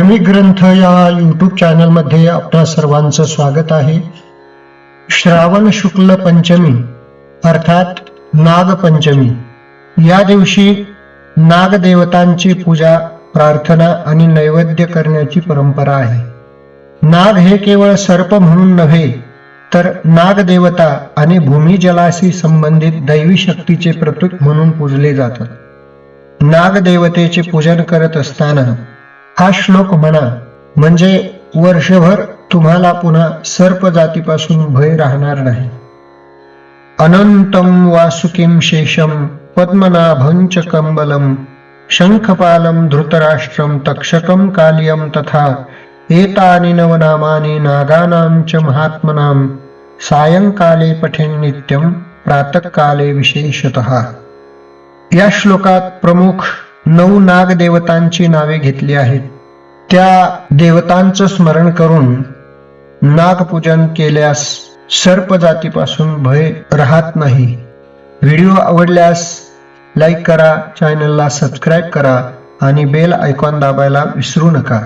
धार्मिक ग्रंथ या यूट्यूब चॅनलमध्ये आपल्या सर्वांचं स्वागत आहे। श्रावण शुक्ल पंचमी अर्थात नागपंचमी या दिवशी नागदेवतांची पूजा, प्रार्थना आणि नैवेद्य करण्याची परंपरा आहे। नाग हे केवळ सर्प म्हणून नव्हे तर नागदेवता आणि भूमिजलाशी संबंधित दैवी शक्तीचे प्रतीक म्हणून पूजले जातात। नागदेवतेचे पूजन करत असताना हा श्लोक म्हणा, म्हणजे वर्षभर तुम्हाला पुन्हा सर्प जातीपासून भय राहणार नाही। अनंतम वासुकीं शेषम पद्मनाभं च कंबलम शंखपालम धृतराष्ट्रम तक्षकम कालियम तथा एतानि नवनामानि नागानां च महात्मनां सायंकाले पठेन नित्यम प्रातःकाले विशेषतः। या श्लोकात प्रमुख 9 नागदेवतांची नावे घेतली आहेत। त्या देवतांचं स्मरण करून नागपूजन केल्यास सर्प जातीपासून भय राहत नाही। व्हिडिओ आवडल्यास लाईक करा, चॅनलला सबस्क्राईब करा आणि बेल आयकॉन दाबायला विसरू नका।